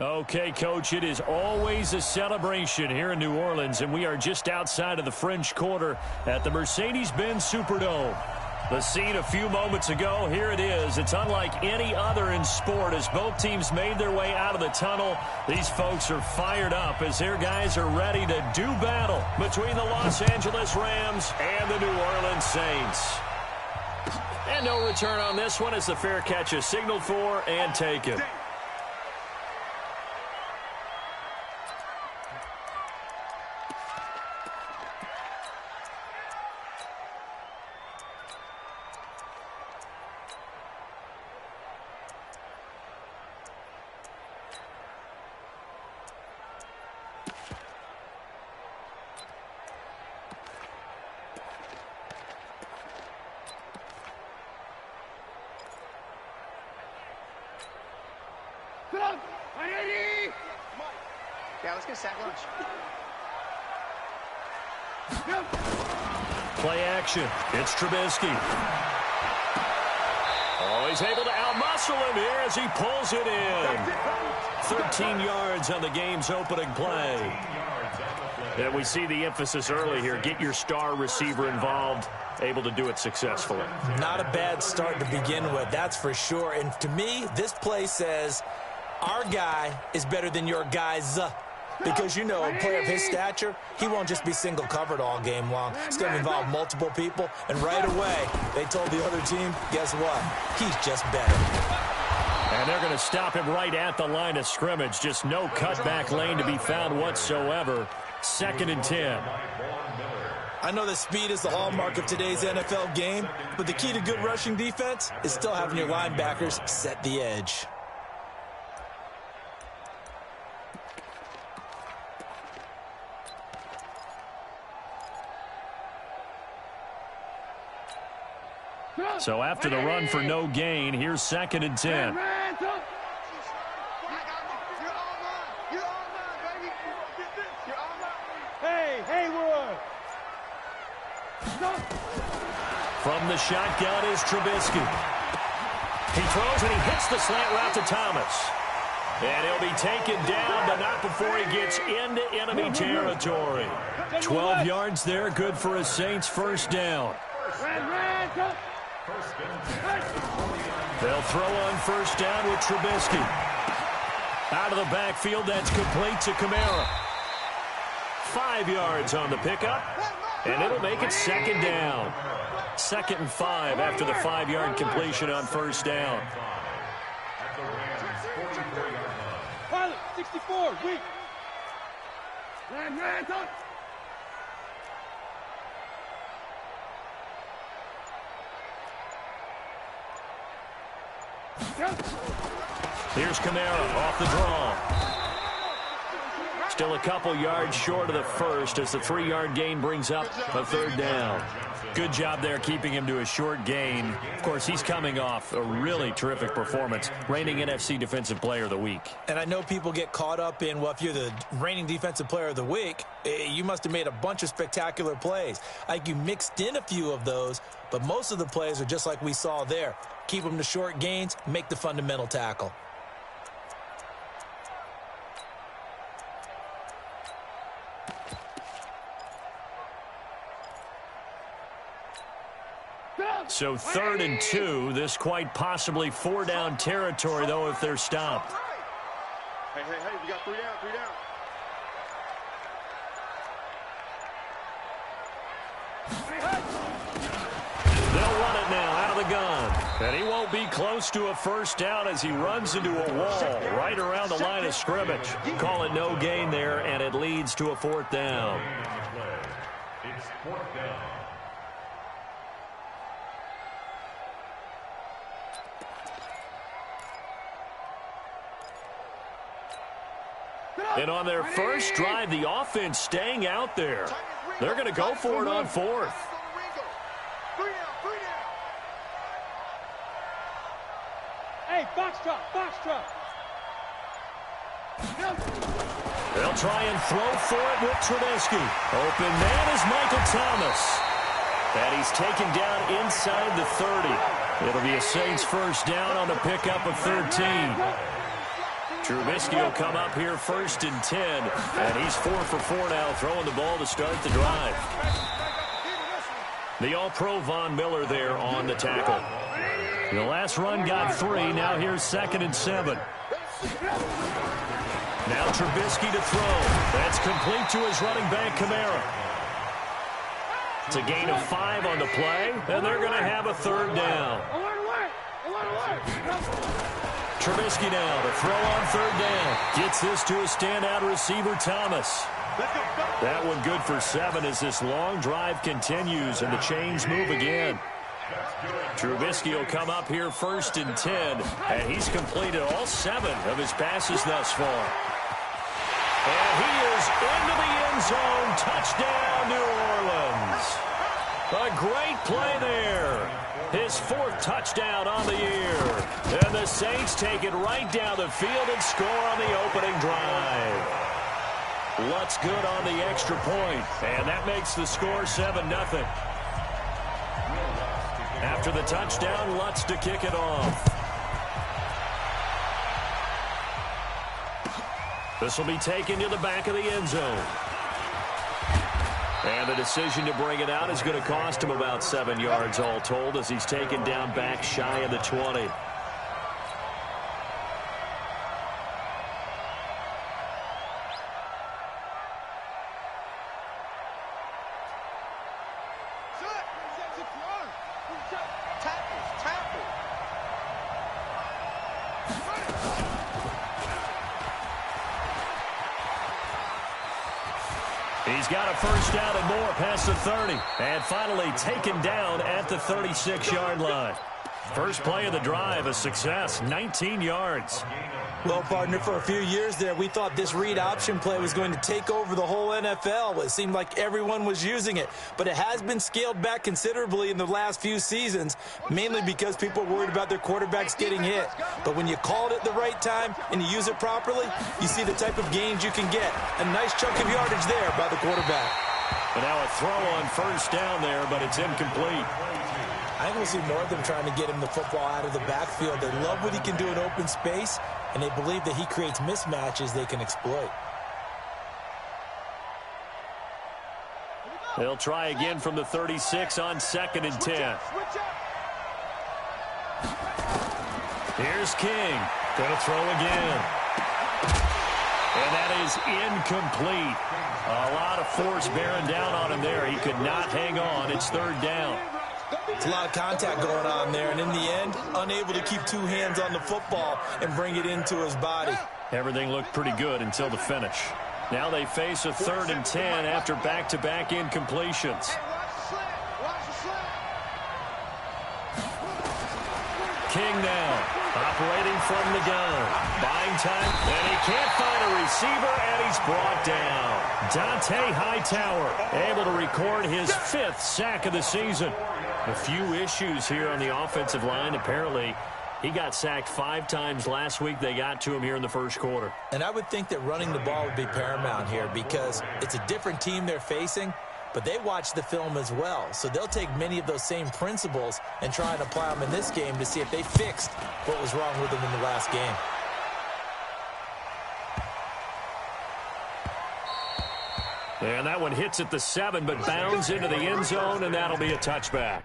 Okay, Coach, it is always a celebration here in New Orleans, and we are just outside of the French Quarter at the Mercedes-Benz Superdome. The scene a few moments ago, here it is. It's unlike any other in sport as both teams made their way out of the tunnel. These folks are fired up as their guys are ready to do battle between the Los Angeles Rams and the New Orleans Saints. And no return on this one as the fair catch is signaled for and taken. Yeah, let's get sack lunch. Play action. It's Trubisky. Oh, he's able to outmuscle him here as he pulls it in. 13 yards on the game's opening play. And we see the emphasis early here. Get your star receiver involved. Able to do it successfully. Not a bad start to begin with, that's for sure. And to me, this play says our guy is better than your guy's. Because, you know, a player of his stature, he won't just be single covered all game long. It's going to involve multiple people. And right away, they told the other team, guess what? He's just better. And they're going to stop him right at the line of scrimmage. Just no cutback lane to be found whatsoever. 2nd and 10. I know that speed is the hallmark of today's NFL game, but the key to good rushing defense is still having your linebackers set the edge. So after the run for no gain, here's 2nd and 10. Hey, Haywood! From the shotgun is Trubisky. He throws and he hits the slant route to Thomas. And he'll be taken down, but not before he gets into enemy territory. 12 yards there, good for a Saints first down. They'll throw on first down with Trubisky. Out of the backfield, that's complete to Kamara. 5 yards on the pickup, and it'll make it 2nd down. 2nd and 5 after the 5-yard completion on first down. 64, weak. Here's Kamara off the draw. Still a couple yards short of the first as the 3-yard gain brings up a 3rd down. Good job there keeping him to a short gain. Of course, he's coming off a really terrific performance, reigning NFC Defensive Player of the Week. And I know people get caught up in, well, if you're the reigning Defensive Player of the Week, you must have made a bunch of spectacular plays. Like you mixed in a few of those, but most of the plays are just like we saw there. Keep them to short gains, make the fundamental tackle. So 3rd and 2, this quite possibly 4-down territory, though, if they're stopped. Hey, we got 3 down, 3 down. They'll run it now out of the gun. And he won't be close to a first down as he runs into a wall right around the line of scrimmage. Call it no gain there, and it leads to a 4th down. It's 4th down. And on their first drive, the offense staying out there. They're going to go for it on 4th. Hey, box drop. They'll try and throw for it with Trubisky. Open man is Michael Thomas. And he's taken down inside the 30. It'll be a Saints first down on the pickup of 13. Trubisky will come up here 1st and 10, and he's 4 for 4 now, throwing the ball to start the drive. The All-Pro Von Miller there on the tackle. The last run got 3. Now here's 2nd and 7. Now Trubisky to throw. That's complete to his running back, Kamara. It's a gain of 5 on the play, and they're going to have a 3rd down. Trubisky now to throw on 3rd down. Gets this to a standout receiver, Thomas. That one good for 7 as this long drive continues, and the chains move again. Trubisky will come up here 1st and 10, and he's completed all 7 of his passes thus far. And he is into the end zone. Touchdown, New Orleans. A great play there. His 4th touchdown on the year. And the Saints take it right down the field and score on the opening drive. Lutz good on the extra point, and that makes the score 7-0. After the touchdown, Lutz to kick it off. This will be taken to the back of the end zone. And the decision to bring it out is going to cost him about 7 yards all told as he's taken down back shy of the 20. He's got a 1st down and more past the 30. And finally taken down at the 36-yard line. First play of the drive, a success, 19 yards. Well, partner, for a few years there, we thought this read option play was going to take over the whole NFL. It seemed like everyone was using it, but it has been scaled back considerably in the last few seasons, mainly because people are worried about their quarterbacks getting hit. But when you call it at the right time and you use it properly, you see the type of gains you can get. A nice chunk of yardage there by the quarterback. And now a throw on 1st down there, but it's incomplete. I think we'll see more of them trying to get him the football out of the backfield. They love what he can do in open space, and they believe that he creates mismatches they can exploit. They'll try again from the 36 on 2nd and 10. Here's King. Going to throw again. And that is incomplete. A lot of force bearing down on him there. He could not hang on. It's 3rd down. It's a lot of contact going on there, and in the end, unable to keep 2 hands on the football and bring it into his body. Everything looked pretty good until the finish. Now they face a 3rd and 10 after back-to-back incompletions. King now, operating from the gun. Buying time, and he can't find a receiver, and he's brought down. Dante Hightower able to record his 5th sack of the season. A few issues here on the offensive line. Apparently, he got sacked 5 times last week. They got to him here in the 1st quarter. And I would think that running the ball would be paramount here because it's a different team they're facing, but they watch the film as well. So they'll take many of those same principles and try and apply them in this game to see if they fixed what was wrong with them in the last game. And that one hits at the 7, but bounds into the end zone, and that'll be a touchback.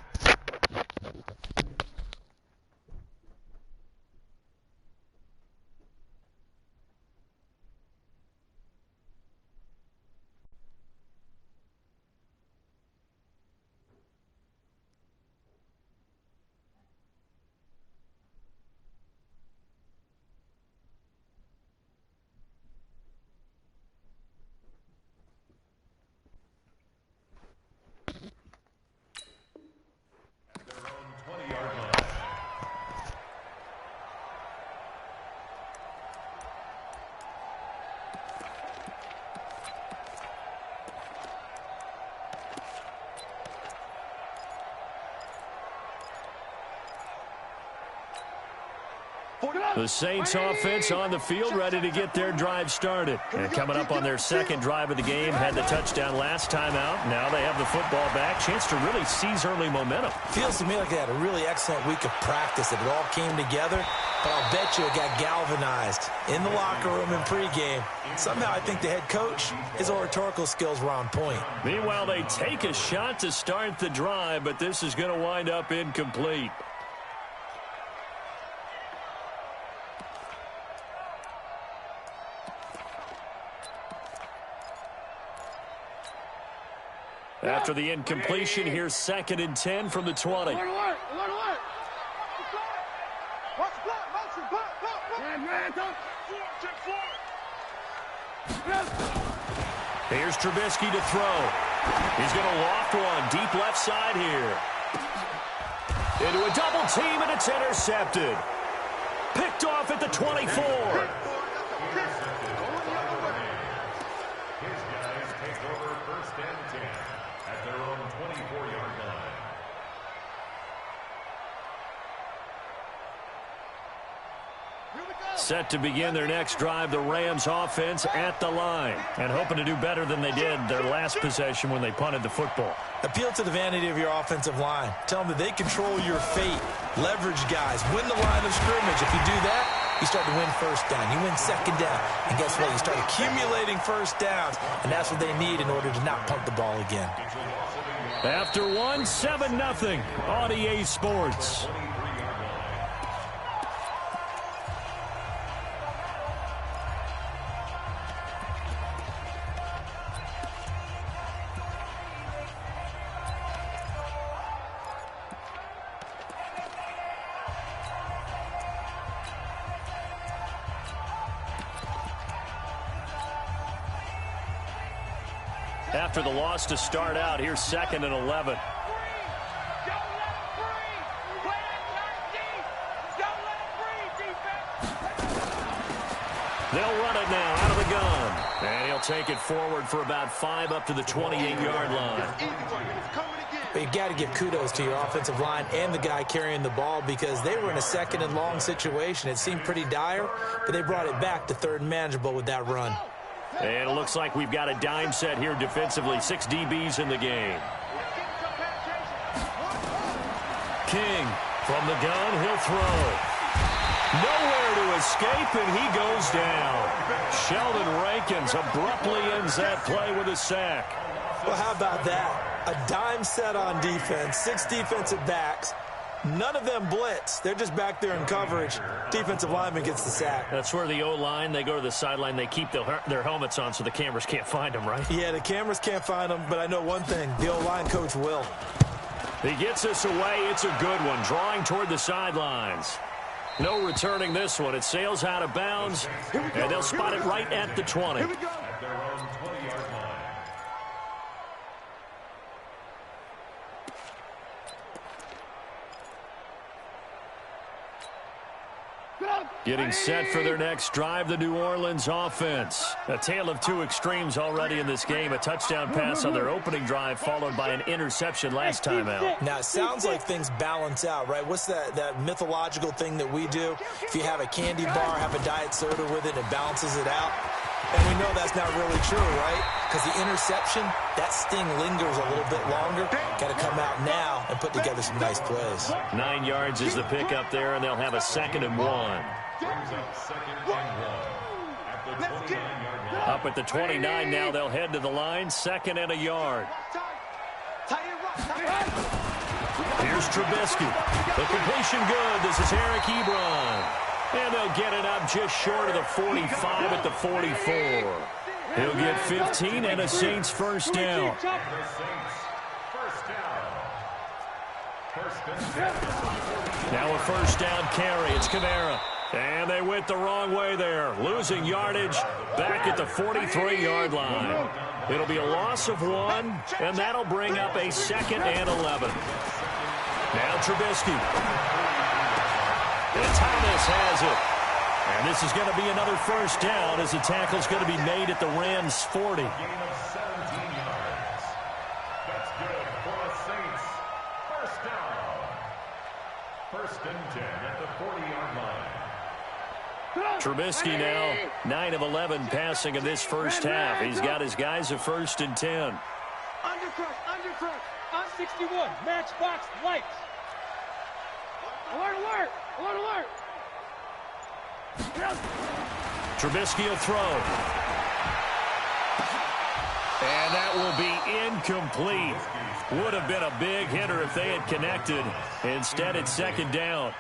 The Saints offense on the field ready to get their drive started. And coming up on their 2nd drive of the game, had the touchdown last time out. Now they have the football back. Chance to really seize early momentum. Feels to me like they had a really excellent week of practice. It all came together. but I'll bet you it got galvanized in the locker room in pregame. Somehow I think the head coach, his oratorical skills were on point. Meanwhile, they take a shot to start the drive, but this is going to wind up incomplete. After the incompletion, here's 2nd and 10 from the 20. Here's Trubisky to throw. He's going to loft one deep left side here. Into a double team, and it's intercepted. Picked off at the 24. Set to begin their next drive, the Rams offense at the line. And hoping to do better than they did their last possession when they punted the football. Appeal to the vanity of your offensive line. Tell them that they control your fate. Leverage guys. Win the line of scrimmage. If you do that, you start to win first down. You win second down. And guess what? You start accumulating first downs. And that's what they need in order to not punt the ball again. After one, 7-0 on EA Sports. After the loss to start out, here's 2nd and 11. They'll run it now out of the gun. And he'll take it forward for about 5 up to the 28-yard line. But you've got to give kudos to your offensive line and the guy carrying the ball because they were in a 2nd and long situation. It seemed pretty dire, but they brought it back to 3rd and manageable with that run. And it looks like we've got a dime set here defensively. 6 DBs in the game. King from the gun. He'll throw. Nowhere to escape, and he goes down. Sheldon Rankins abruptly ends that play with a sack. Well, how about that? A dime set on defense, 6 defensive backs. None of them blitz. They're just back there in coverage. Defensive lineman gets the sack. That's where the O-line, they go to the sideline, they keep their helmets on so the cameras can't find them, right? Yeah, the cameras can't find them, but I know one thing. The O-line coach will. He gets us away. It's a good one. Drawing toward the sidelines. No returning this one. It sails out of bounds, and they'll spot it right at the 20. At their own 20-yard line. Getting set for their next drive, the New Orleans offense. A tale of 2 extremes already in this game. A touchdown pass on their opening drive, followed by an interception last time out. Now, it sounds like things balance out, right? What's that mythological thing that we do? If you have a candy bar, have a diet soda with it, it balances it out. And we know that's not really true, right? Because the interception, that sting lingers a little bit longer. Got to come out now and put together some nice plays. 9 yards is the pick up there, and they'll have a 2nd and 1. Brings up 2nd and 1 at the 29-yard line. Up at the 29 now, they'll head to the line, 2nd and a yard. Here's Trubisky. The completion good. This is Eric Ebron. And they'll get it up just short of the 45 at the 44. He'll get 15 and a Saints first down. Now a first down carry. It's Kamara. And they went the wrong way there. Losing yardage back at the 43-yard line. It'll be a loss of 1, and that'll bring up a 2nd and 11. Now Trubisky. And Thomas has it. And this is going to be another first down as the tackle's going to be made at the Rams' 40. Gain of 17 yards. That's good for the Saints. First down. 1st and 10 at the 40-yard line. Trubisky now 9 of 11 passing in this first half. He's got his guys a 1st and 10. Undercrush, on 61, matchbox lights. Alert, alert, alert, alert. Trubisky will throw. And that will be incomplete. Would have been a big hitter if they had connected. Instead, it's second down.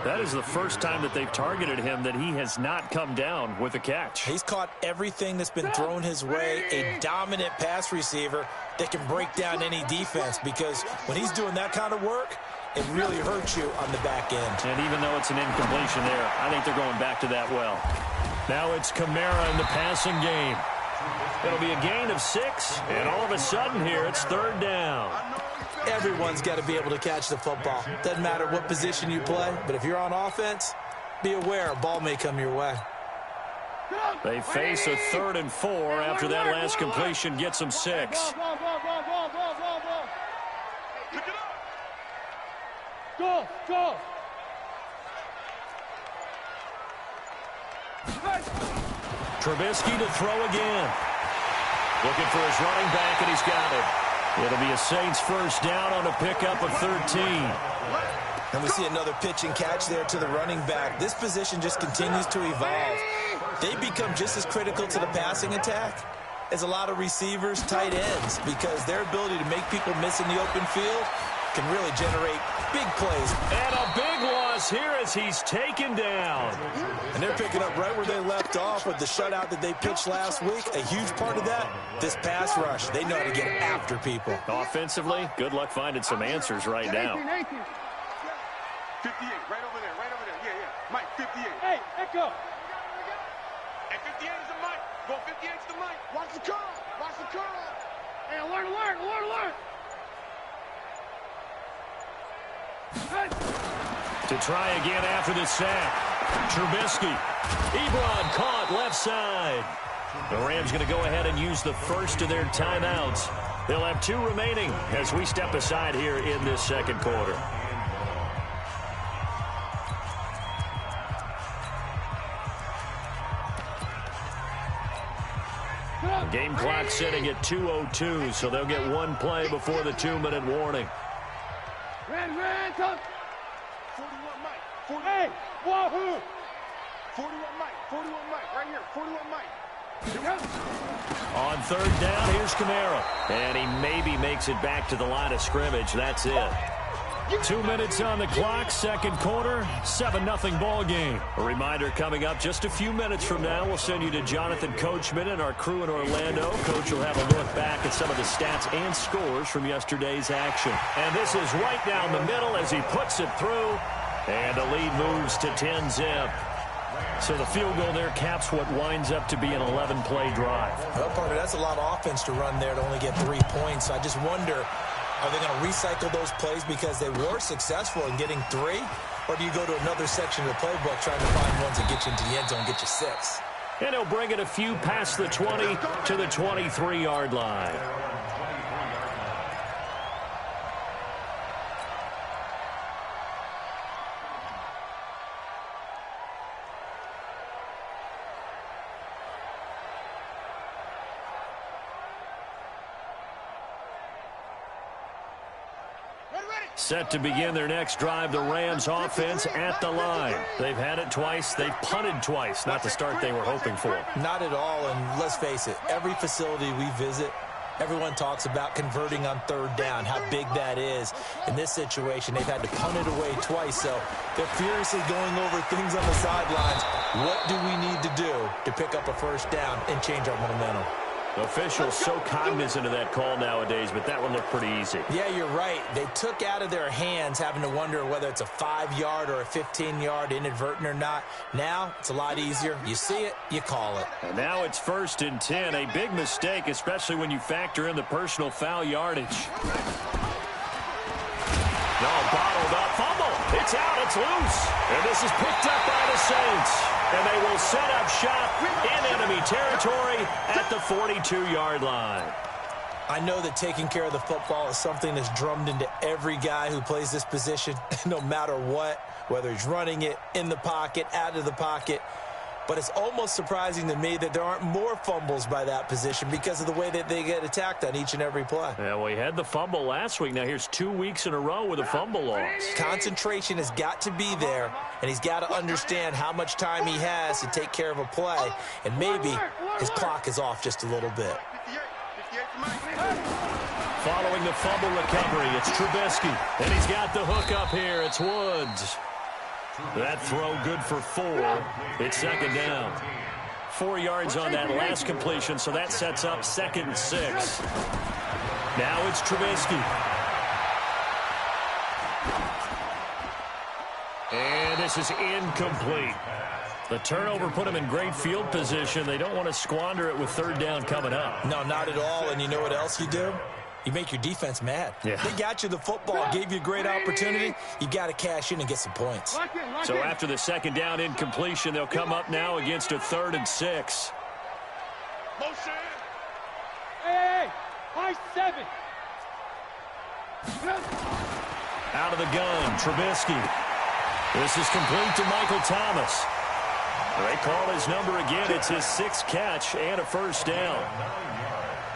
That is the first time that they've targeted him that he has not come down with a catch. He's caught everything that's been thrown his way, a dominant pass receiver that can break down any defense, because when he's doing that kind of work, it really hurts you on the back end. And even though it's an incompletion there, I think they're going back to that well. Now it's Kamara in the passing game. It'll be a gain of 6, and all of a sudden here, it's third down. Everyone's got to be able to catch the football. Doesn't matter what position you play, but if you're on offense, be aware a ball may come your way. They face a 3rd and 4 after that last completion gets them 6. Go. Trubisky to throw again. Looking for his running back, and he's got it. It'll be a Saints first down on a pickup of 13. And we see another pitch and catch there to the running back. This position just continues to evolve. They become just as critical to the passing attack as a lot of receivers, tight ends, because their ability to make people miss in the open field can really generate big plays. And a big loss here as he's taken down. And they're picking up right where they left off with the shutout that they pitched last week. A huge part of that, this pass rush. They know how to get after people. Offensively, good luck finding some answers right now. 58, right over there. Yeah. Mike, 58. Hey, Echo. And 58 is the Mike. Go 58 is the Mike. Watch the curl. Hey, alert. To try again after the sack. Trubisky. Ebron caught left side. The Rams going to go ahead and use the first of their timeouts. They'll have 2 remaining as we step aside here in this second quarter. The game clock sitting at 2:02, so they'll get 1 play before the 2-minute warning. Ran, come. 41 Mike. 41. Hey, wahoo. 41 Mike. Right here. 41 Mike. On third down, here's Kamara. And he maybe makes it back to the line of scrimmage. That's it. 2 minutes on the clock, second quarter, 7-0 ball game. A reminder coming up just a few minutes from now, we'll send you to Jonathan Coachman and our crew in Orlando. Coach will have a look back at some of the stats and scores from yesterday's action. And this is right down the middle as he puts it through. And the lead moves to 10-zip. So the field goal there caps what winds up to be an 11-play drive. Well, partner, that's a lot of offense to run there to only get 3 points. I just wonder, are they going to recycle those plays because they were successful in getting 3? Or do you go to another section of the playbook trying to find ones that get you into the end zone, get you 6? And he'll bring it a few past the 20 to the 23-yard line. Set to begin their next drive, the Rams offense at the line. They've had it twice. They've punted twice. Not the start they were hoping for. Not at all, and let's face it, every facility we visit, everyone talks about converting on third down, how big that is. In this situation, they've had to punt it away twice, so they're furiously going over things on the sidelines. What do we need to do to pick up a first down and change our momentum? Officials so cognizant of that call nowadays, but that one looked pretty easy. Yeah, you're right. They took out of their hands having to wonder whether it's a 5-yard or a 15-yard inadvertent or not. Now, it's a lot easier. You see it, you call it. And now it's 1st and 10. A big mistake, especially when you factor in the personal foul yardage. No, bottled up. Fumble. It's out. It's loose. And this is picked up by the Saints. And they will set up shop in enemy territory at the 42-yard line. I know that taking care of the football is something that's drummed into every guy who plays this position, no matter what, whether he's running it, in the pocket, out of the pocket. but it's almost surprising to me that there aren't more fumbles by that position because of the way that they get attacked on each and every play. Yeah, well, he had the fumble last week. Now here's 2 weeks in a row with a fumble loss. Concentration has got to be there, and he's got to understand how much time he has to take care of a play, and maybe his clock is off just a little bit. Following the fumble recovery, it's Trubisky, and he's got the hook up here. It's Woods. That throw good for 4. It's second down. 4 yards on that last completion, so that sets up 2nd and 6. Now it's Trubisky. And this is incomplete. The turnover put him in great field position. They don't want to squander it with 3rd down coming up. No, not at all. And you know what else you do? You make your defense mad. Yeah. They got you the football, gave you a great opportunity. You got to cash in and get some points. So after the 2nd down incompletion, they'll come up now against a 3rd and 6. Motion. Hey, high 7. Out of the gun, Trubisky. This is complete to Michael Thomas. They call his number again. It's his 6th catch and a 1st down.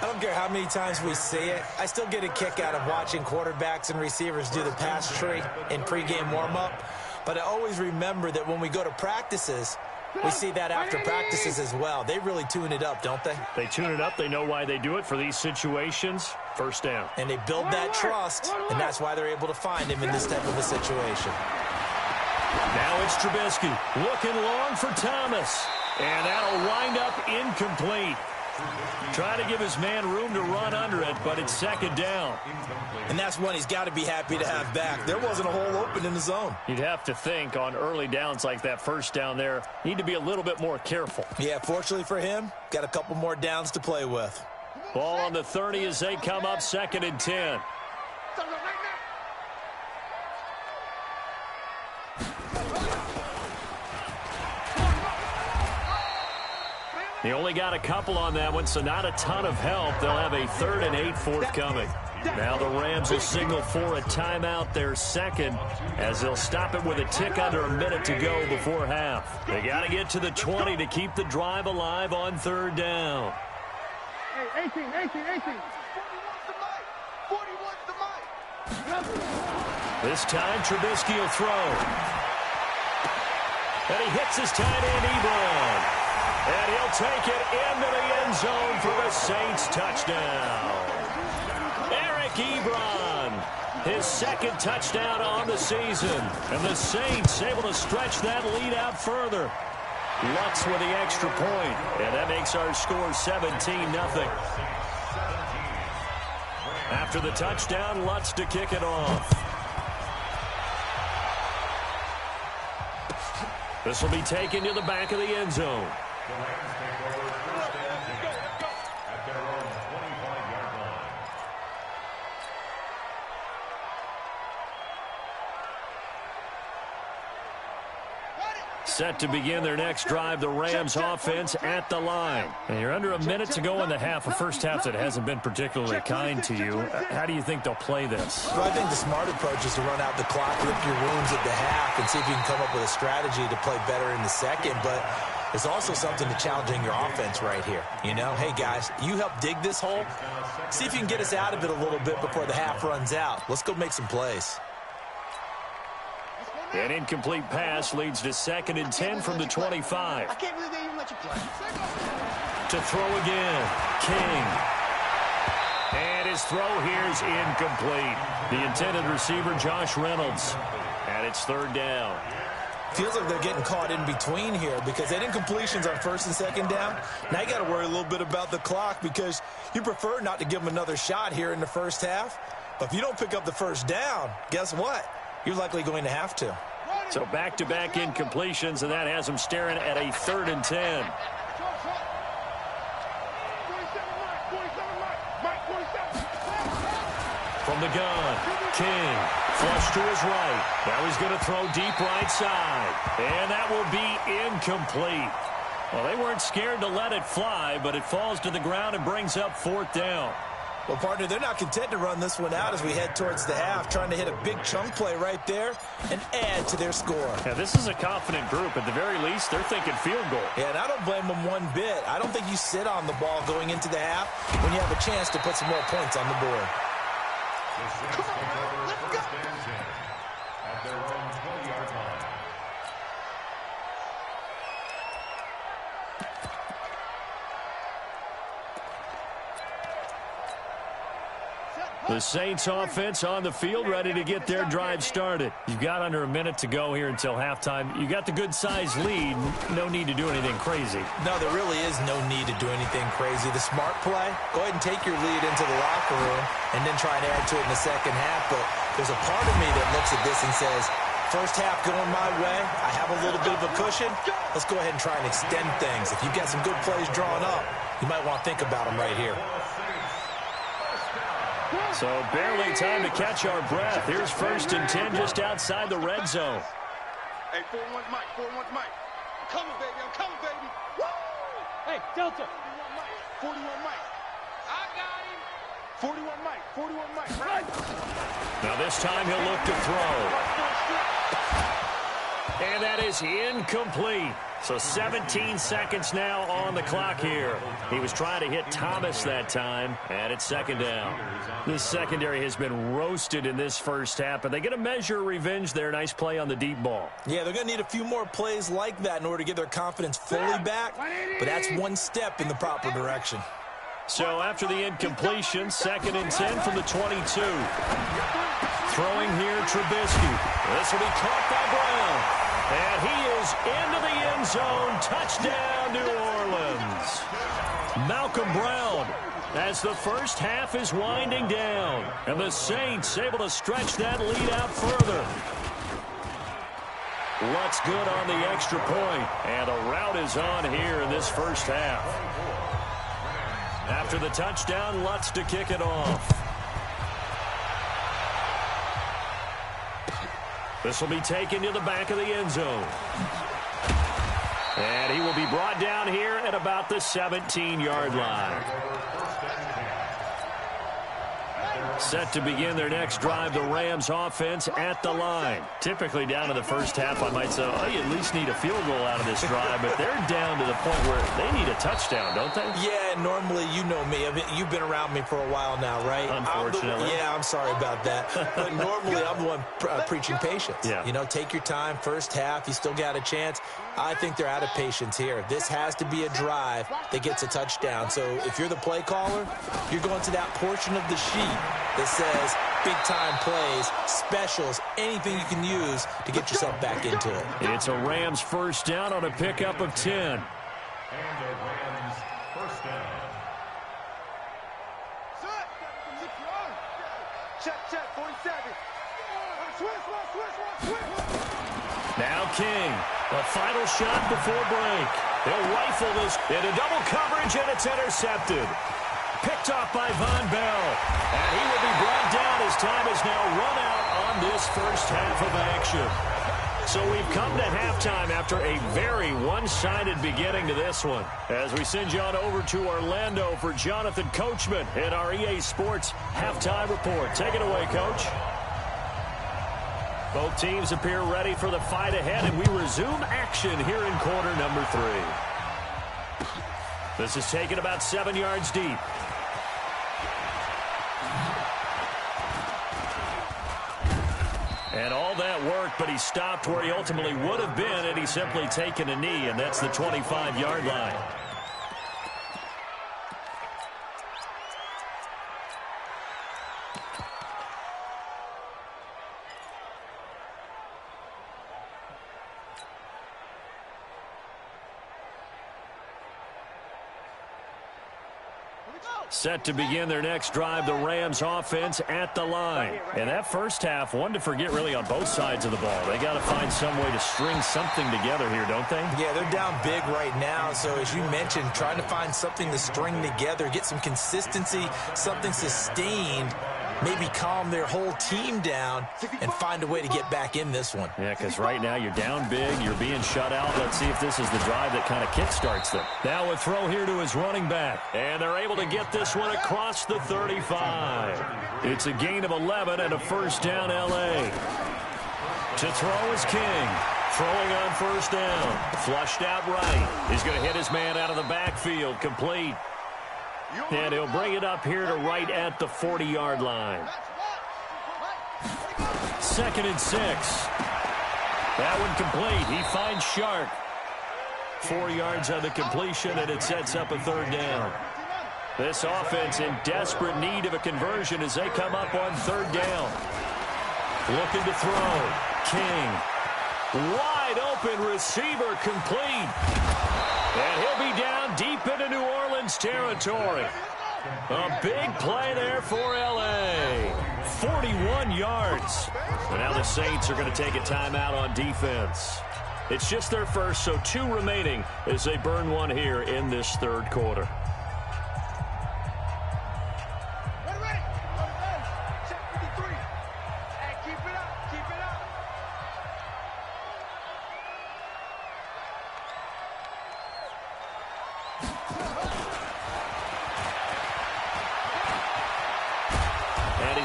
I don't care how many times we see it. I still get a kick out of watching quarterbacks and receivers do the pass tree in pregame warm-up. But I always remember that when we go to practices, we see that after practices as well. They really tune it up, don't they? They tune it up. They know why they do it for these situations. 1st down. And they build that trust, and that's why they're able to find him in this type of a situation. Now it's Trubisky looking long for Thomas. And that'll wind up incomplete. Trying to give his man room to run under it, but it's 2nd down. And that's one he's got to be happy to have back. There wasn't a hole open in the zone. You'd have to think on early downs like that 1st down there, need to be a little bit more careful. Yeah, fortunately for him, got a couple more downs to play with. Ball on the 30 as they come up 2nd and 10. He only got a couple on that one, so not a ton of help. They'll have a 3rd and 8 forthcoming. Now the Rams will signal for a timeout, their 2nd, as they'll stop it with a tick under a minute to go before half. They got to get to the 20 to keep the drive alive on 3rd down. Hey, 18. 41's the mic. 41's the mic. This time, Trubisky will throw. And he hits his tight end, Ebron. And he'll take it into the end zone for the Saints touchdown. Eric Ebron, his 2nd touchdown on the season. And the Saints able to stretch that lead out further. Lutz with the extra point. And that makes our score 17-0. After the touchdown, Lutz to kick it off. This will be taken to the back of the end zone. The Rams take over 1st and 10 at their own 25-yard line. Set to begin their next drive, the Rams offense at the line. And you're under a minute to go in the half, a first half that hasn't been particularly kind to you. How do you think they'll play this? Well, I think the smart approach is to run out the clock, lick your wounds at the half, and see if you can come up with a strategy to play better in the 2nd. But there's also something to challenging your offense right here. You know, hey, guys, you help dig this hole. See if you can get us out of it a little bit before the half runs out. Let's go make some plays. An incomplete pass leads to 2nd and 10 from the 25. I can't believe they even let you play. To throw again, King. And his throw here is incomplete. The intended receiver, Josh Reynolds. And it's 3rd down. Feels like they're getting caught in between here because they had incompletions on 1st and 2nd down. Now you got to worry a little bit about the clock because you prefer not to give them another shot here in the 1st half. But if you don't pick up the 1st down, guess what? You're likely going to have to. So back-to-back incompletions, and that has them staring at a 3rd and 10. From the gun, King, flush to his right. Now he's going to throw deep right side. And that will be incomplete. Well, they weren't scared to let it fly, but it falls to the ground and brings up 4th down. Well, partner, they're not content to run this one out as we head towards the half, trying to hit a big chunk play right there and add to their score. Yeah, this is a confident group. At the very least, they're thinking field goal. Yeah, and I don't blame them one bit. I don't think you sit on the ball going into the half when you have a chance to put some more points on the board. Come on, man. Let's go. At their own 20-yard line. The Saints offense on the field, ready to get their drive started. You've got under a minute to go here until halftime. You got the good-sized lead. No need to do anything crazy. No, there really is no need to do anything crazy. The smart play, go ahead and take your lead into the locker room and then try and add to it in the second half. But there's a part of me that looks at this and says, first half going my way, I have a little bit of a cushion. Let's go ahead and try and extend things. If you've got some good plays drawn up, you might want to think about them right here. So barely time to catch our breath. Here's 1st and 10 just outside the red zone. Hey, 4-1 Mike, 4-1 Mike. I'm coming, baby. I'm coming, baby. Woo! Hey, Delta. 41 Mike. I got him. 41 Mike. 41 Mike. Right. Now this time he'll look to throw. And that is incomplete. So 17 seconds now on the clock here. He was trying to hit Thomas that time, and it's 2nd down. This secondary has been roasted in this first half, but they get a measure of revenge there. Nice play on the deep ball. Yeah, they're going to need a few more plays like that in order to get their confidence fully back, but that's one step in the proper direction. So after the incompletion, 2nd and 10 from the 22. Throwing here, Trubisky. This will be caught by Brown. And he is into the end zone. Touchdown, New Orleans. Malcolm Brown as the first half is winding down. And the Saints able to stretch that lead out further. Lutz good on the extra point. And a rout is on here in this first half. After the touchdown, Lutz to kick it off. This will be taken to the back of the end zone. And he will be brought down here at about the 17-yard line. Set to begin their next drive, the Rams offense at the line. Typically down to the first half, I might say, oh, you at least need a field goal out of this drive, but they're down to the point where they need a touchdown, don't they? Yeah, normally, you know me. You've been around me for a while now, right? Unfortunately. I'm sorry about that. But normally, I'm the one preaching patience. Yeah. You know, take your time. First half, you still got a chance. I think they're out of patience here. This has to be a drive that gets a touchdown. So if you're the play caller, you're going to that portion of the sheet that says big-time plays, specials, anything you can use to get yourself back into it. It's a Rams first down on a pickup of 10. And a Rams first down. Check, 47. Switch. Now King, the final shot before break. They'll rifle this into double coverage, and it's intercepted. Picked off by Von Bell. And he will be brought down as time is now run out on this first half of action. So we've come to halftime after a very one-sided beginning to this one. As we send you on over to Orlando for Jonathan Coachman in our EA Sports Halftime Report. Take it away, Coach. Both teams appear ready for the fight ahead, and we resume action here in quarter number 3. This is taken about 7 yards deep. And all that work, but he stopped where he ultimately would have been, and he's simply taken a knee, and that's the 25-yard line. Set to begin their next drive, the Rams offense at the line. And that first half, one to forget really on both sides of the ball. They got to find some way to string something together here, don't they? Yeah, they're down big right now. So as you mentioned, trying to find something to string together, get some consistency, something sustained maybe calm their whole team down and find a way to get back in this one. Yeah, because right now you're down big, you're being shut out. Let's see if this is the drive that kind of kickstarts them. Now a throw here to his running back, and they're able to get this one across the 35. It's a gain of 11 and a first down L.A. To throw is King. Throwing on first down. Flushed out right. He's going to hit his man out of the backfield. Complete. And he'll bring it up here to right at the 40-yard line. 2nd and 6. That one complete. He finds Shark. 4 yards on the completion, and it sets up a third down. This offense in desperate need of a conversion as they come up on third down. Looking to throw. King. Wide open receiver, complete. And he'll be down deep into New Orleans territory. A big play there for L.A. 41 yards. And now the Saints are going to take a timeout on defense. It's just their first, so 2 remaining as they burn one here in this third quarter.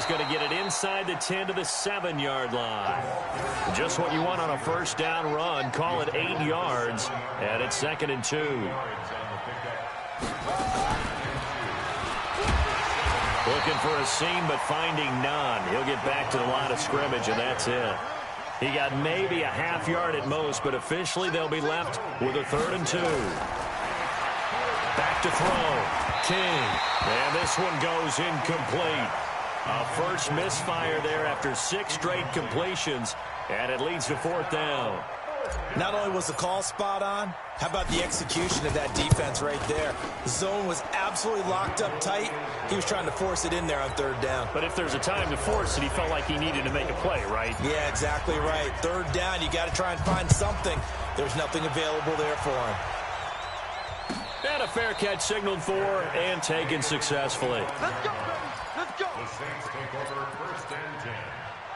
Going to get it inside the 10 to the 7-yard line. Just what you want on a first down run. Call it 8 yards, and it's 2nd and 2. Looking for a seam, but finding none. He'll get back to the line of scrimmage, and that's it. He got maybe a half yard at most, but officially they'll be left with a 3rd and 2. Back to throw. King. And this one goes incomplete. A first misfire there after 6 straight completions, and it leads to 4th down. Not only was the call spot on, how about the execution of that defense right there? The zone was absolutely locked up tight. He was trying to force it in there on 3rd down. But if there's a time to force it, he felt like he needed to make a play, right? Yeah, exactly right. 3rd down, you got to try and find something. There's nothing available there for him. And a fair catch signaled for and taken successfully. Let's go, baby. Let's go. The Saints take over 1st and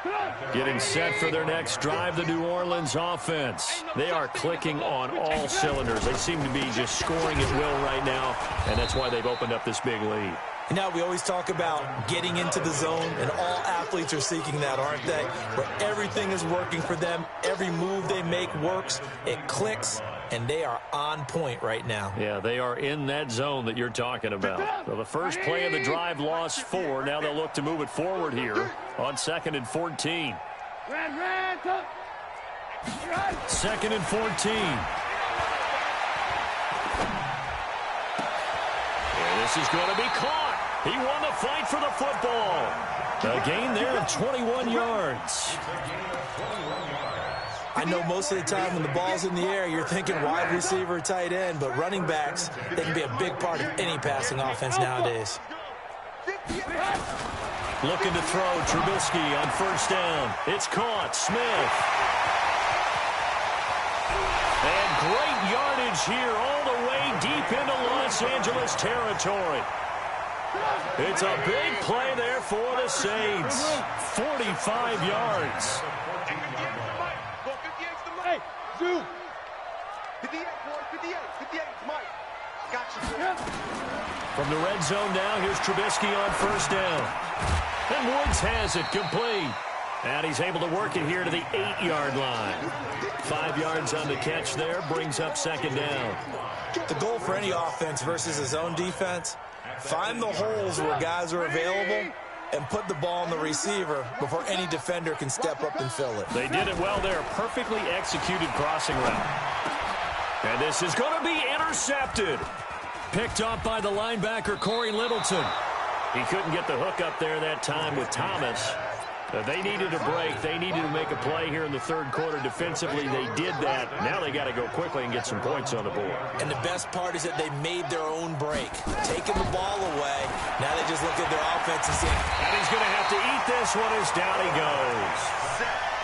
10. Getting set for their next drive, the New Orleans offense. They are clicking on all cylinders. They seem to be just scoring at will right now, and that's why they've opened up this big lead. Now, we always talk about getting into the zone, and all athletes are seeking that, aren't they? Where everything is working for them, every move they make works, it clicks, and they are on point right now. Yeah, they are in that zone that you're talking about. So the first play of the drive lost 4. Now they'll look to move it forward here on 2nd and 14. 2nd and 14. And this is going to be caught. He won the fight for the football. A gain there of 21 yards. I know most of the time when the ball's in the air, you're thinking wide receiver, tight end, but running backs, they can be a big part of any passing offense nowadays. Looking to throw, Trubisky on first down. It's caught, Smith. And great yardage here all the way deep into Los Angeles territory. It's a big play there for the Saints. 45 yards. Hey, Zoo. 58, boy. 58. 58. Mike. Got you. From the red zone now, here's Trubisky on first down. And Woods has it complete. And he's able to work it here to the 8-yard line. 5 yards on the catch there, brings up 2nd down. The goal for any offense versus a zone defense, find the holes where guys are available and put the ball on the receiver before any defender can step up and fill it. They did it well there. Perfectly executed crossing route. And this is going to be intercepted. Picked up by the linebacker, Corey Littleton. He couldn't get the hook up there that time with Thomas. They needed a break. They needed to make a play here in the third quarter defensively. They did that. Now they got to go quickly and get some points on the board. And the best part is that they made their own break. Taking the ball away. Now they just look at their offense and say, and he's going to have to eat this one as down he goes.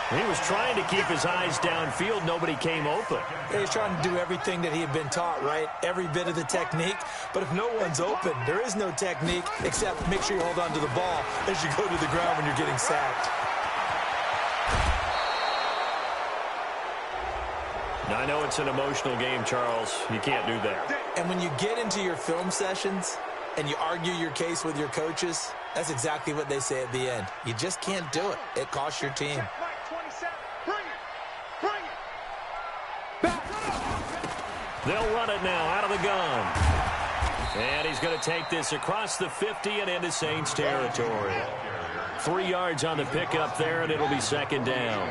He was trying to keep his eyes downfield. Nobody came open. He was trying to do everything that he had been taught, right? Every bit of the technique. But if no one's open, there is no technique except make sure you hold on to the ball as you go to the ground when you're getting sacked. Now, I know it's an emotional game, Charles. You can't do that. And when you get into your film sessions and you argue your case with your coaches, that's exactly what they say at the end. You just can't do it. It costs your team. They'll run it now out of the gun. And he's going to take this across the 50 and into Saints territory. 3 yards on the pickup there, and it'll be second down.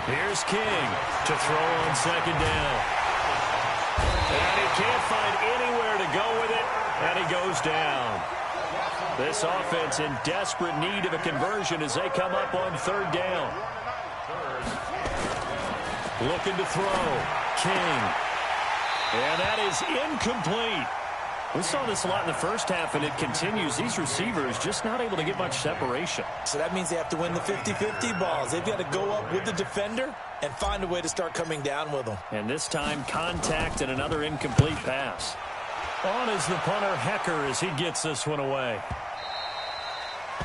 Here's King to throw on second down. And he can't find anywhere to go with it, and he goes down. This offense in desperate need of a conversion as they come up on third down. Looking to throw. King. And that is incomplete. We saw this a lot in the first half, and it continues. These receivers just not able to get much separation. So that means they have to win the 50-50 balls. They've got to go up with the defender and find a way to start coming down with them. And this time, contact and another incomplete pass. On is the punter, Hecker, as he gets this one away.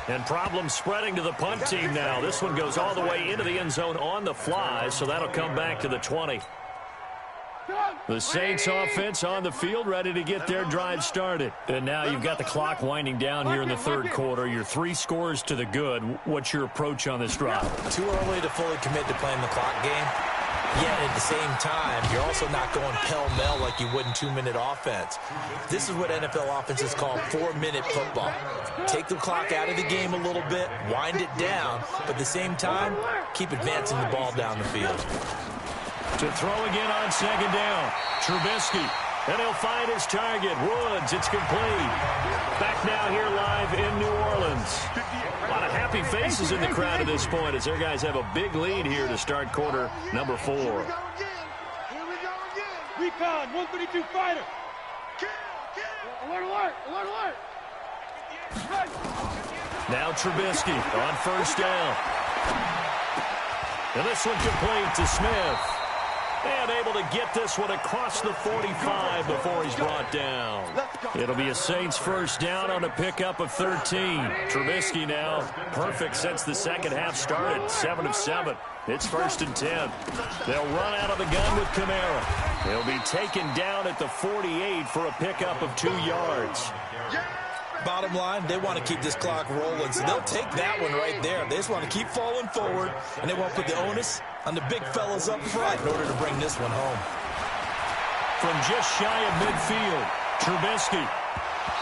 And problems spreading to the punt team now. This one goes all the way into the end zone on the fly, so that'll come back to the 20. The Saints offense on the field, ready to get their drive started. And now you've got the clock winding down here in the third quarter. You're 3 scores to the good. What's your approach on this drive? Too early to fully commit to playing the clock game. Yet at the same time, you're also not going pell-mell like you would in 2-minute offense. This is what NFL offenses call 4-minute football. Take the clock out of the game a little bit, wind it down, but at the same time, keep advancing the ball down the field. To throw again on second down. Trubisky. And he'll find his target. Woods, it's complete. Back now here live in New Orleans. A lot of happy faces in the crowd at this point as their guys have a big lead here to start quarter number 4. Here we go again. Recon, 132 fighter. Alert, alert, alert, alert. Now Trubisky on first down. And this one complete to Smith. And able to get this one across the 45 before he's brought down. It'll be a Saints first down on a pickup of 13. Trubisky now perfect since the second half started. 7 of 7. It's first and 10. They'll run out of the gun with Kamara. He'll be taken down at the 48 for a pickup of 2 yards. Bottom line, they want to keep this clock rolling, so they'll take that one right there. They just want to keep falling forward, and they won't put the onus on the big fellas up front in order to bring this one home. From just shy of midfield, Trubisky.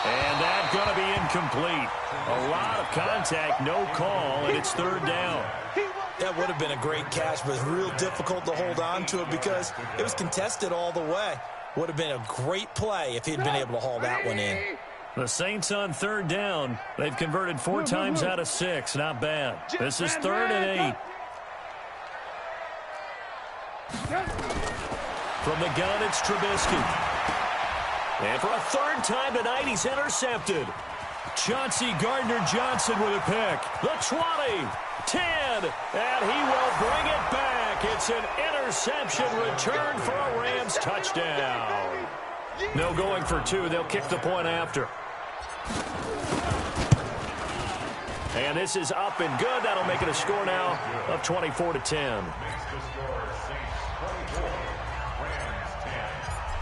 And that's going to be incomplete. A lot of contact, no call, and it's third down. That would have been a great catch, but it's real difficult to hold on to it because it was contested all the way. Would have been a great play if he'd been able to haul that one in. The Saints on third down. They've converted 4 times out of 6. Not bad. This is 3rd and 8. From the gun, it's Trubisky. And for a 3rd time tonight, he's intercepted. Chauncey Gardner-Johnson with a pick. The 20, 10, and he will bring it back. It's an interception return for a Rams touchdown. No going for 2. They'll kick the point after. And this is up and good. That'll make it a score now of 24-10.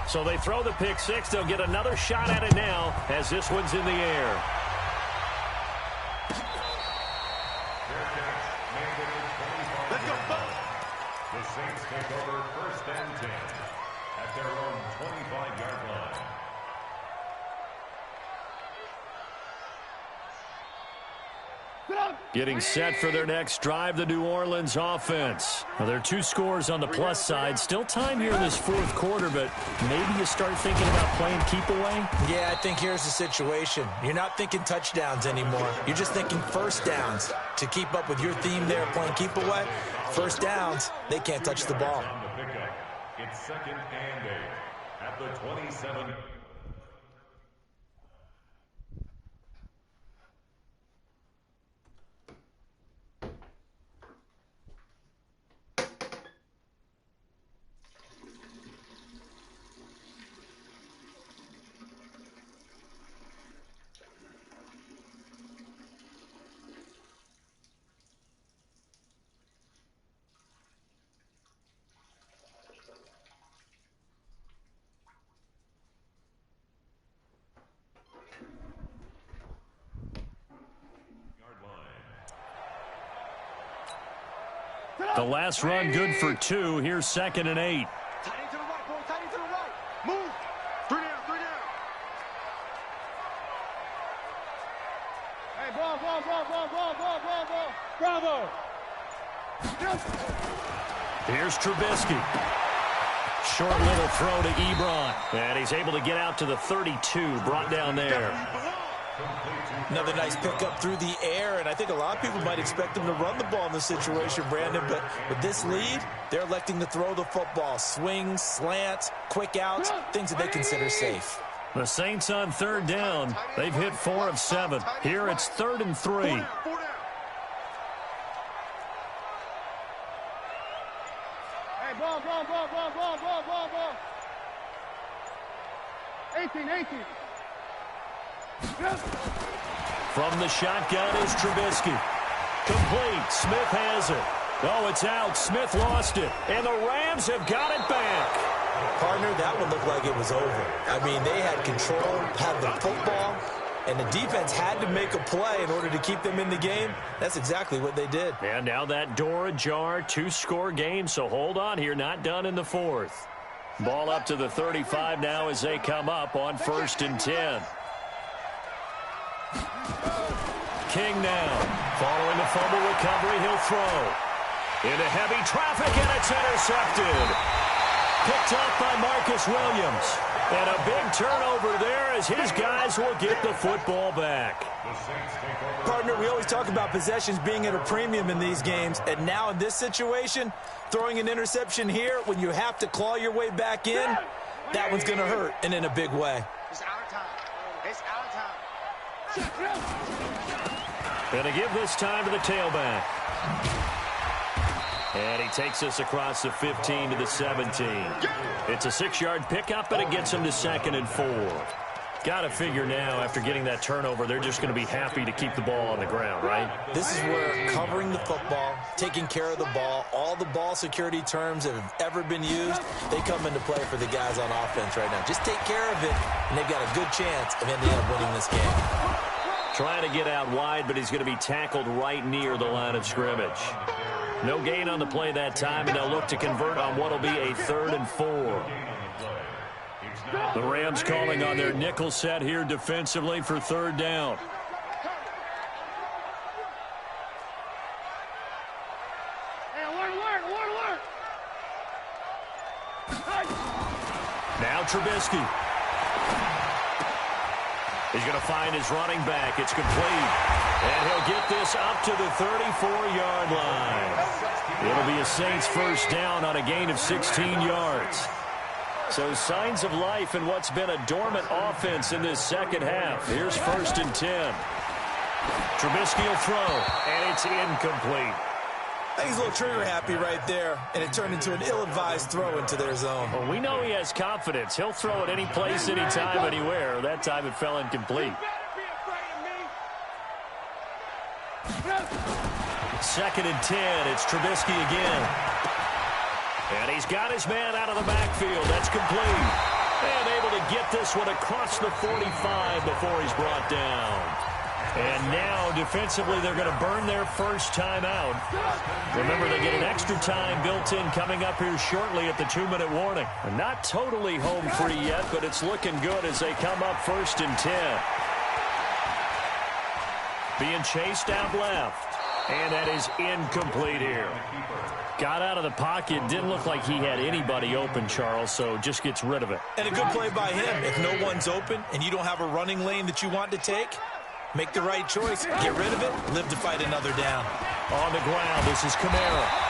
So they throw the pick 6. They'll get another shot at it now as this one's in the air. Let's go. The Saints take over 1st and 10 at their own 25-yard line. Getting set for their next drive, the New Orleans offense. Now, there are 2 scores on the plus side. Still time here in this 4th quarter, but maybe you start thinking about playing keep away? Yeah, I think here's the situation. You're not thinking touchdowns anymore. You're just thinking first downs. To keep up with your theme there, playing keep away, first downs, they can't touch the ball. It's 2nd and 8 at the 27. The last run good for 2. Here's 2nd and 8. Tight end to the right, boy. Tight end to the right. Move. 3 down, 3 down. Hey, ball. Bravo. Here's Trubisky. Short little throw to Ebron. And he's able to get out to the 32, brought down there. Another nice pickup through the air, and I think a lot of people might expect them to run the ball in this situation, Brandon, but with this lead, they're electing to throw the football. Swings, slants, quick outs, things that they consider safe. The Saints on 3rd down. They've hit 4 of 7. Here it's 3rd and 3. 4 down. Hey, ball. 18. From the shotgun is Trubisky. Complete. Smith has it. Oh, it's out. Smith lost it. And the Rams have got it back. Partner, that one looked like it was over. I mean, they had control, had the football, and the defense had to make a play in order to keep them in the game. That's exactly what they did. And now that door ajar, 2-score game, so hold on here. Not done in the 4th. Ball up to the 35 now as they come up on 1st and 10. King now. Following the fumble recovery, he'll throw. Into heavy traffic, and it's intercepted. Picked up by Marcus Williams. And a big turnover there as his guys will get the football back. Partner, we always talk about possessions being at a premium in these games, and now in this situation, throwing an interception here when you have to claw your way back in, that one's going to hurt, and in a big way. It's our time. Going to give this time to the tailback. And he takes us across the 15 to the 17. It's a 6-yard pickup, and it gets him to 2nd and 4. Got to figure now, after getting that turnover, they're just going to be happy to keep the ball on the ground, right? This is where covering the football, taking care of the ball, all the ball security terms that have ever been used, they come into play for the guys on offense right now. Just take care of it, and they've got a good chance of ending up winning this game. Trying to get out wide, but he's going to be tackled right near the line of scrimmage. No gain on the play that time, and they'll look to convert on what will be a 3rd and 4. The Rams calling on their nickel set here defensively for 3rd down. Hey, alert. Now Trubisky. He's going to find his running back. It's complete. And he'll get this up to the 34-yard line. It'll be a Saints 1st down on a gain of 16 yards. So signs of life in what's been a dormant offense in this second half. Here's 1st and 10. Trubisky will throw, and it's incomplete. I think he's a little trigger happy right there, and it turned into an ill-advised throw into their zone. Well, we know he has confidence. He'll throw it any place, anytime, anywhere. That time it fell incomplete. 2nd and 10. It's Trubisky again. And he's got his man out of the backfield. That's complete. And able to get this one across the 45 before he's brought down. And now, defensively, they're going to burn their first timeout. Remember, they get an extra time built in coming up here shortly at the 2-minute warning. They're not totally home free yet, but it's looking good as they come up 1st and 10. Being chased out left. And that is incomplete here. Got out of the pocket. Didn't look like he had anybody open, Charles, so just gets rid of it. And a good play by him. If no one's open and you don't have a running lane that you want to take, make the right choice. Get rid of it. Live to fight another down. On the ground, this is Kamara.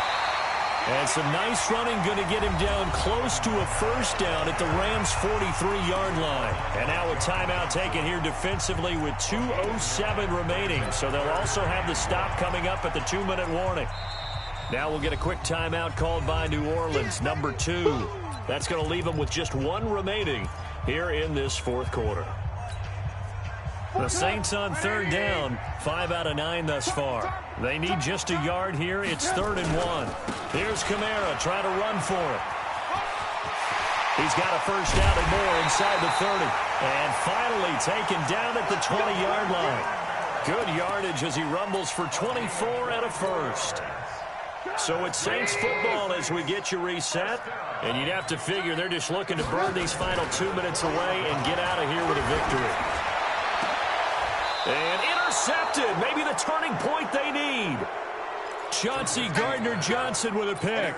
And some nice running, going to get him down close to a 1st down at the Rams' 43-yard line. And now a timeout taken here defensively with 2:07 remaining. So they'll also have the stop coming up at the 2-minute warning. Now we'll get a quick timeout called by New Orleans, number 2. That's going to leave them with just 1 remaining here in this 4th quarter. The Saints on 3rd down, 5 out of 9 thus far. They need just a yard here. It's 3rd and 1. Here's Kamara trying to run for it. He's got a 1st down and more inside the 30. And finally taken down at the 20-yard line. Good yardage as he rumbles for 24 and a 1st. So it's Saints football as we get you reset. And you'd have to figure they're just looking to burn these final 2 minutes away and get out of here with a victory. And intercepted. Maybe the turning point they need. Chauncey Gardner-Johnson with a pick.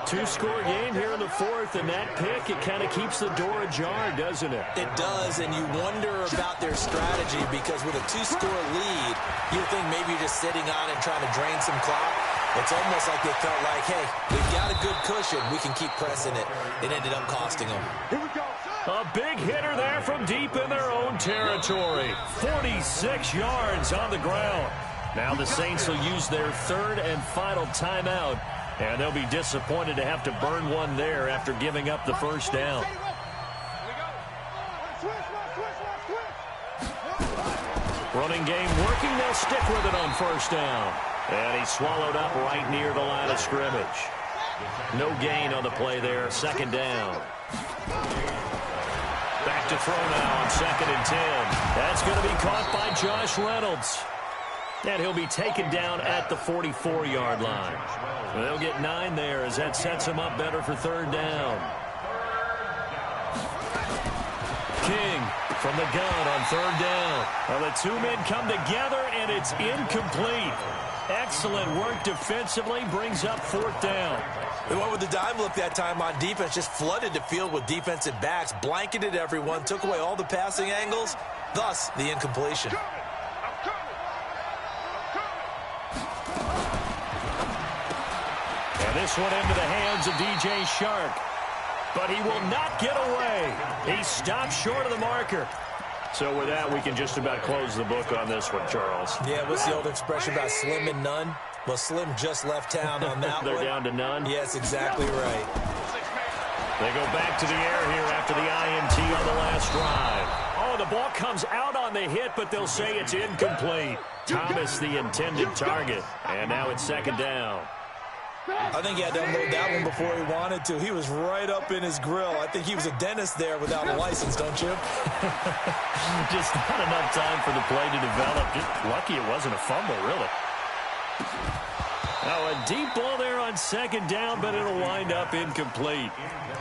Two-score game here in the fourth, and that pick, it kind of keeps the door ajar, doesn't it? It does, and you wonder about their strategy because with a two-score lead, you think maybe you're just sitting on and trying to drain some clock. It's almost like they felt like, hey, we've got a good cushion. We can keep pressing it. It ended up costing them. Here we go. A big hitter there from deep in their own territory. 46 yards on the ground. Now the Saints will use their third and final timeout, and they'll be disappointed to have to burn one there after giving up the first down. Running game working. They'll stick with it on first down. And he's swallowed up right near the line of scrimmage. No gain on the play there. Second down. Back to throw now on 2nd and 10. That's going to be caught by Josh Reynolds. And he'll be taken down at the 44-yard line. They'll get 9 there as that sets him up better for third down. King from the gun on third down. Well, the two men come together, and it's incomplete. Excellent work defensively, brings up fourth down. The one with the dime look that time on defense just flooded the field with defensive backs, blanketed everyone, took away all the passing angles, thus the incompletion. And this one into the hands of DJ Chark. But he will not get away. He stopped short of the marker. So with that, we can just about close the book on this one, Charles. Yeah, what's the old expression about slim and none? Well, Slim just left town on that They're one. down to none? Yes, exactly right. They go back to the air here after the INT on the last drive. Oh, the ball comes out on the hit, but they'll say it's incomplete. Thomas, the intended target. And now it's second down. I think he had to unload that one before he wanted to. He was right up in his grill. I think he was a dentist there without a license, don't you? Just not enough time for the play to develop. Just lucky it wasn't a fumble, really. Now a deep ball there on second down, but it'll wind up incomplete.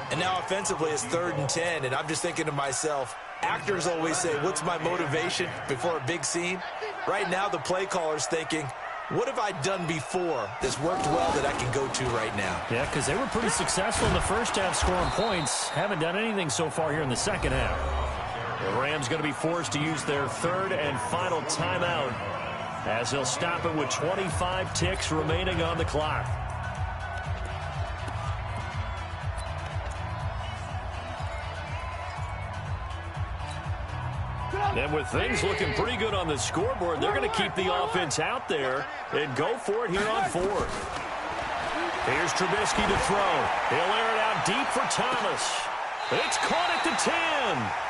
And now offensively it's 3rd and 10, and I'm just thinking to myself, actors always say, what's my motivation before a big scene? Right now the play caller's thinking, what have I done before that's worked well that I can go to right now? Yeah, because they were pretty successful in the first half scoring points. Haven't done anything so far here in the second half. The Rams going to be forced to use their third and final timeout as they'll stop it with 25 ticks remaining on the clock. And with things looking pretty good on the scoreboard, they're going to keep the offense out there and go for it here on fourth. Here's Trubisky to throw. He'll air it out deep for Thomas. It's caught at the 10.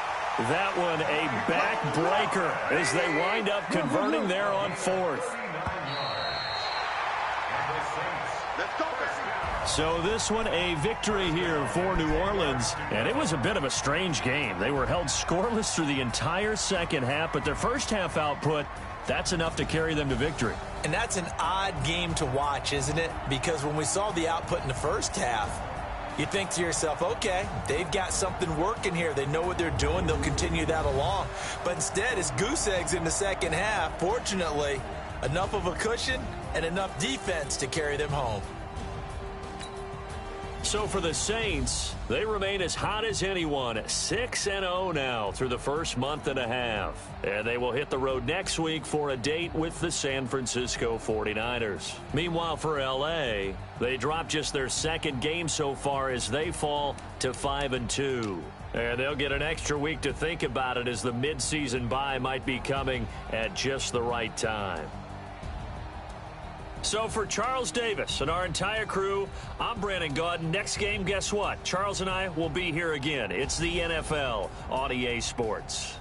That one a backbreaker as they wind up converting there on fourth. So this one a victory here for New Orleans, and it was a bit of a strange game. They were held scoreless through the entire second half, but their first half output, that's enough to carry them to victory. And that's an odd game to watch, isn't it? Because when we saw the output in the first half, you think to yourself, okay, they've got something working here. They know what they're doing. They'll continue that along. But instead, it's goose eggs in the second half. Fortunately, enough of a cushion and enough defense to carry them home. So for the Saints, they remain as hot as anyone, 6-0 now through the first month and a half. And they will hit the road next week for a date with the San Francisco 49ers. Meanwhile, for LA, they dropped just their second game so far as they fall to 5-2. And they'll get an extra week to think about it as the midseason bye might be coming at just the right time. So for Charles Davis and our entire crew, I'm Brandon Gaudin. Next game, guess what? Charles and I will be here again. It's the NFL on EA Sports.